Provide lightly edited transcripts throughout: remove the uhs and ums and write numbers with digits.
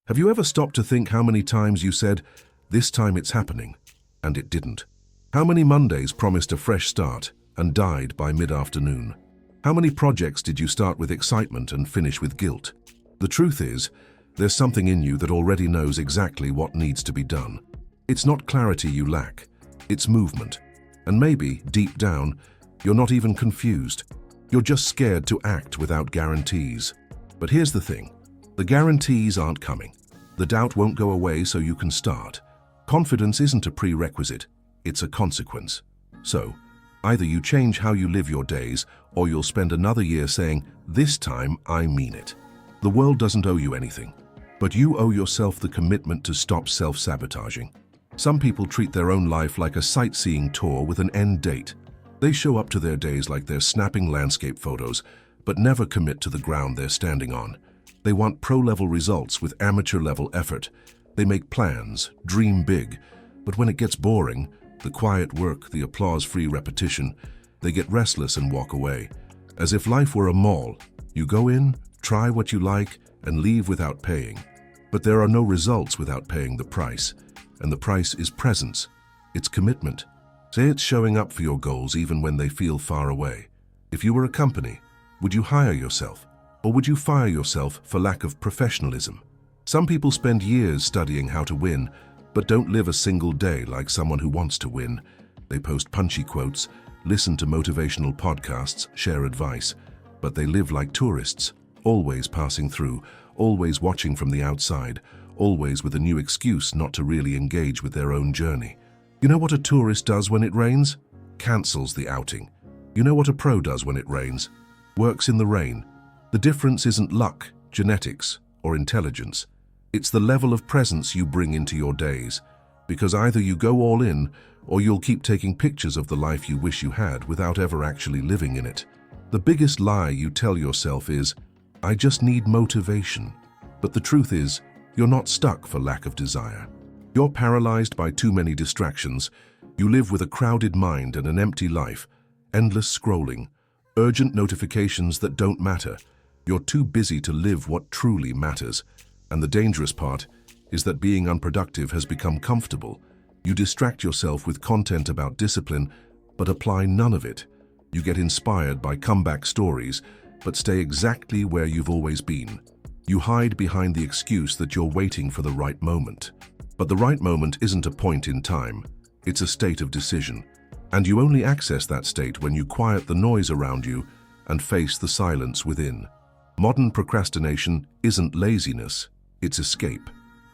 Have you ever stopped to think how many times you said, "This time it's happening," and it didn't? How many Mondays promised a fresh start and died by mid-afternoon? How many projects did you start with excitement and finish with guilt? The truth is, there's something in you that already knows exactly what needs to be done. It's not clarity you lack, it's movement. And maybe, deep down, you're not even confused. You're just scared to act without guarantees. But here's the thing. The guarantees aren't coming. The doubt won't go away so you can start. Confidence isn't a prerequisite, it's a consequence. So, either you change how you live your days, or you'll spend another year saying, "This time I mean it." The world doesn't owe you anything, but you owe yourself the commitment to stop self-sabotaging. Some people treat their own life like a sightseeing tour with an end date. They show up to their days like they're snapping landscape photos, but never commit to the ground they're standing on. They want pro-level results with amateur-level effort. They make plans, dream big, but when it gets boring, the quiet work, the applause-free repetition, they get restless and walk away. As if life were a mall. You go in, try what you like, and leave without paying. But there are no results without paying the price. And the price is presence. It's commitment. Say it's showing up for your goals even when they feel far away. If you were a company, would you hire yourself? Or would you fire yourself for lack of professionalism? Some people spend years studying how to win, but don't live a single day like someone who wants to win. They post punchy quotes, listen to motivational podcasts, share advice, but they live like tourists, always passing through, always watching from the outside, always with a new excuse not to really engage with their own journey. You know what a tourist does when it rains? Cancels the outing. You know what a pro does when it rains? Works in the rain. The difference isn't luck, genetics, or intelligence. It's the level of presence you bring into your days. Because either you go all in, or you'll keep taking pictures of the life you wish you had without ever actually living in it. The biggest lie you tell yourself is, "I just need motivation." But the truth is, you're not stuck for lack of desire. You're paralyzed by too many distractions. You live with a crowded mind and an empty life, endless scrolling, urgent notifications that don't matter. You're too busy to live what truly matters. And the dangerous part is that being unproductive has become comfortable. You distract yourself with content about discipline, but apply none of it. You get inspired by comeback stories, but stay exactly where you've always been. You hide behind the excuse that you're waiting for the right moment. But the right moment isn't a point in time. It's a state of decision. And you only access that state when you quiet the noise around you and face the silence within. Modern procrastination isn't laziness, it's escape.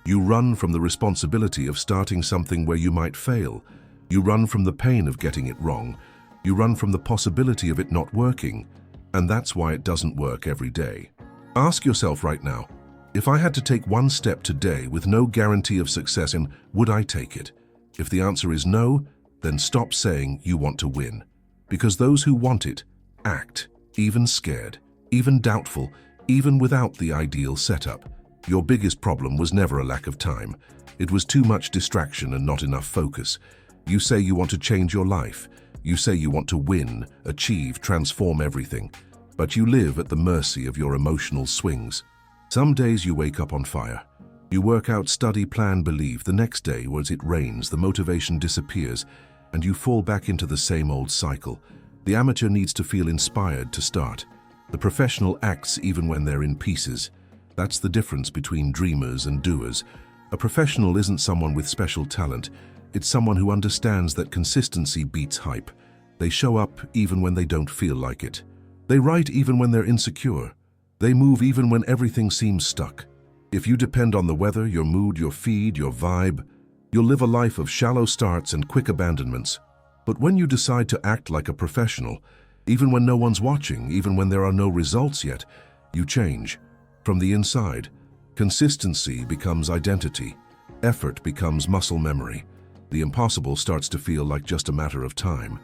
You run from the responsibility of starting something where you might fail. You run from the pain of getting it wrong. You run from the possibility of it not working. And that's why it doesn't work every day. Ask yourself right now, if I had to take one step today with no guarantee of success in, would I take it? If the answer is no, then stop saying you want to win. Because those who want it, act, even scared, even doubtful, even without the ideal setup. Your biggest problem was never a lack of time. It was too much distraction and not enough focus. You say you want to change your life. You say you want to win, achieve, transform everything. But you live at the mercy of your emotional swings. Some days you wake up on fire. You work out, study, plan, believe. The next day, as it rains, the motivation disappears, and you fall back into the same old cycle. The amateur needs to feel inspired to start. The professional acts even when they're in pieces. That's the difference between dreamers and doers. A professional isn't someone with special talent. It's someone who understands that consistency beats hype. They show up even when they don't feel like it. They write even when they're insecure. They move even when everything seems stuck. If you depend on the weather, your mood, your feed, your vibe, you'll live a life of shallow starts and quick abandonments. But when you decide to act like a professional, even when no one's watching, even when there are no results yet, you change. From the inside, consistency becomes identity. Effort becomes muscle memory. The impossible starts to feel like just a matter of time.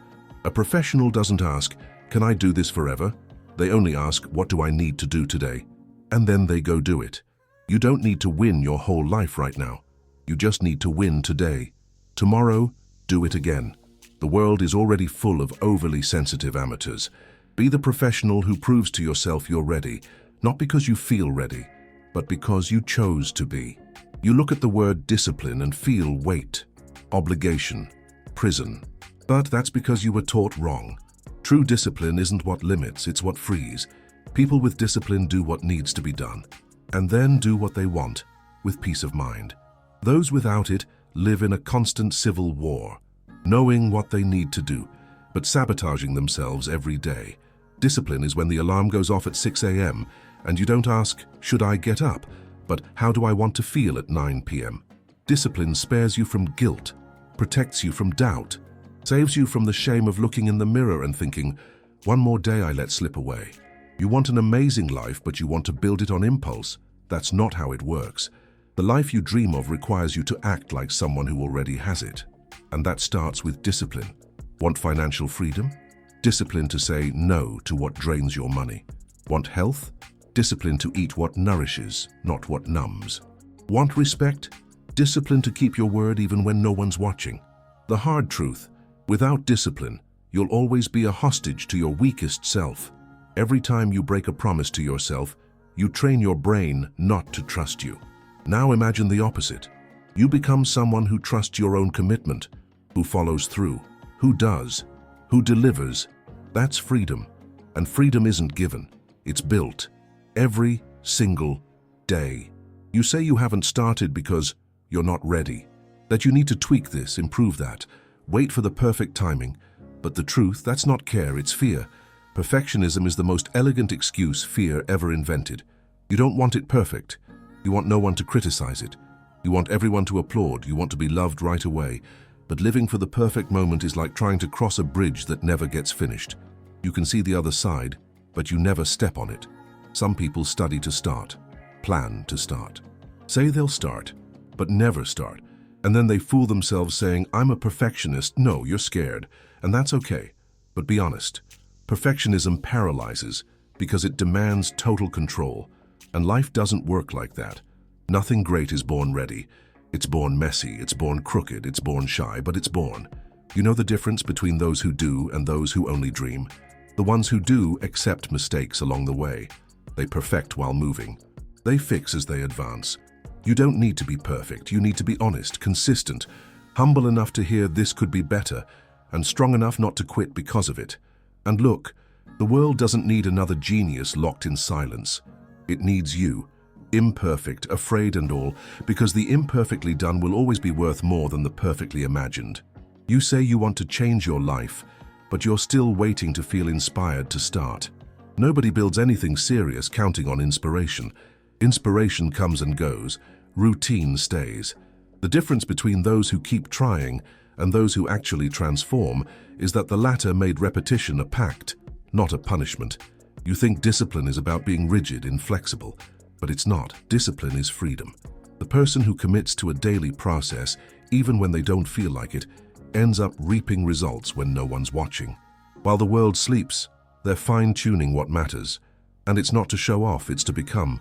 A professional doesn't ask, "Can I do this forever?" They only ask, "What do I need to do today?" And then they go do it. You don't need to win your whole life right now. You just need to win today. Tomorrow, do it again. The world is already full of overly sensitive amateurs. Be the professional who proves to yourself you're ready, not because you feel ready, but because you chose to be. You look at the word discipline and feel weight, obligation, prison. But that's because you were taught wrong. True discipline isn't what limits, it's what frees. People with discipline do what needs to be done, and then do what they want, with peace of mind. Those without it live in a constant civil war, knowing what they need to do, but sabotaging themselves every day. Discipline is when the alarm goes off at 6 a.m. and you don't ask, should I get up, but how do I want to feel at 9 p.m. Discipline spares you from guilt, protects you from doubt, saves you from the shame of looking in the mirror and thinking, one more day I let slip away. You want an amazing life, but you want to build it on impulse. That's not how it works. The life you dream of requires you to act like someone who already has it. And that starts with discipline. Want financial freedom? Discipline to say no to what drains your money. Want health? Discipline to eat what nourishes, not what numbs. Want respect? Discipline to keep your word even when no one's watching. The hard truth, without discipline, you'll always be a hostage to your weakest self. Every time you break a promise to yourself, you train your brain not to trust you. Now imagine the opposite. You become someone who trusts your own commitment, who follows through, who does, who delivers. That's freedom. And freedom isn't given, it's built. Every single day. You say you haven't started because you're not ready, that you need to tweak this, improve that, wait for the perfect timing. But the truth, that's not care, it's fear. Perfectionism is the most elegant excuse fear ever invented. You don't want it perfect. You want no one to criticize it. You want everyone to applaud. You want to be loved right away. But living for the perfect moment is like trying to cross a bridge that never gets finished. You can see the other side, but you never step on it. Some people study to start, plan to start, say they'll start, but never start. And then they fool themselves saying, I'm a perfectionist. No, you're scared. And that's okay. But be honest. Perfectionism paralyzes because it demands total control. And life doesn't work like that. Nothing great is born ready. It's born messy, it's born crooked, it's born shy, but it's born. You know the difference between those who do and those who only dream? The ones who do accept mistakes along the way. They perfect while moving. They fix as they advance. You don't need to be perfect. You need to be honest, consistent, humble enough to hear this could be better, and strong enough not to quit because of it. And look, the world doesn't need another genius locked in silence. It needs you, imperfect, afraid and all, because the imperfectly done will always be worth more than the perfectly imagined. You say you want to change your life, but you're still waiting to feel inspired to start. Nobody builds anything serious counting on inspiration. Inspiration comes and goes, routine stays. The difference between those who keep trying and those who actually transform is that the latter made repetition a pact, not a punishment. You think discipline is about being rigid, inflexible, but it's not. Discipline is freedom. The person who commits to a daily process, even when they don't feel like it, ends up reaping results when no one's watching. While the world sleeps, they're fine-tuning what matters. And it's not to show off, it's to become.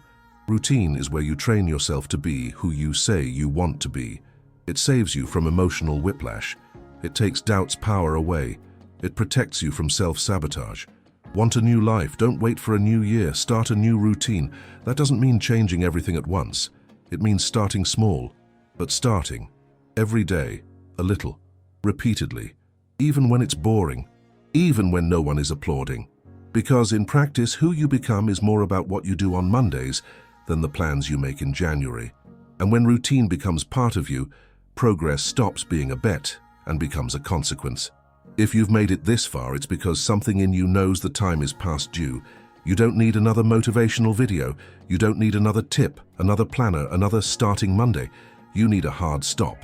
Routine is where you train yourself to be who you say you want to be. It saves you from emotional whiplash. It takes doubt's power away. It protects you from self-sabotage. Want a new life? Don't wait for a new year. Start a new routine. That doesn't mean changing everything at once. It means starting small, but starting. Every day, a little, repeatedly, even when it's boring, even when no one is applauding. Because in practice, who you become is more about what you do on Mondays than the plans you make in January. And when routine becomes part of you, progress stops being a bet and becomes a consequence. If you've made it this far, it's because something in you knows the time is past due. You don't need another motivational video. You don't need another tip, another planner, another starting Monday. You need a hard stop.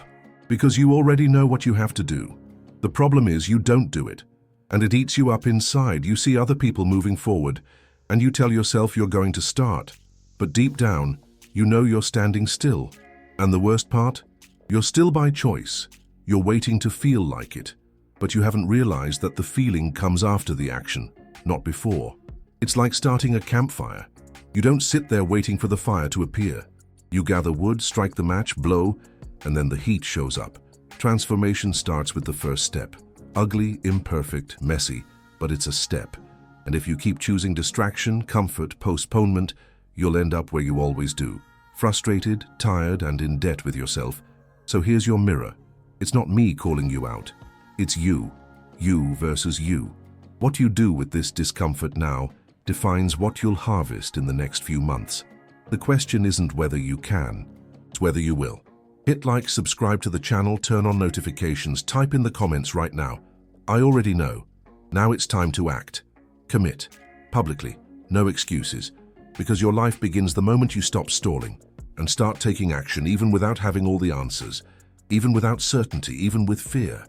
Because you already know what you have to do. The problem is you don't do it. And it eats you up inside. You see other people moving forward, and you tell yourself you're going to start. But deep down, you know you're standing still. And the worst part? You're still by choice. You're waiting to feel like it. But you haven't realized that the feeling comes after the action, not before. It's like starting a campfire. You don't sit there waiting for the fire to appear. You gather wood, strike the match, blow, and then the heat shows up. Transformation starts with the first step. Ugly, imperfect, messy, but it's a step. And if you keep choosing distraction, comfort, postponement, you'll end up where you always do, frustrated, tired, and in debt with yourself. So here's your mirror. It's not me calling you out. It's you. You versus you. What you do with this discomfort now defines what you'll harvest in the next few months. The question isn't whether you can, it's whether you will. Hit like, subscribe to the channel, turn on notifications, type in the comments right now. I already know. Now it's time to act. Commit. Publicly. No excuses. Because your life begins the moment you stop stalling and start taking action, even without having all the answers, even without certainty, even with fear.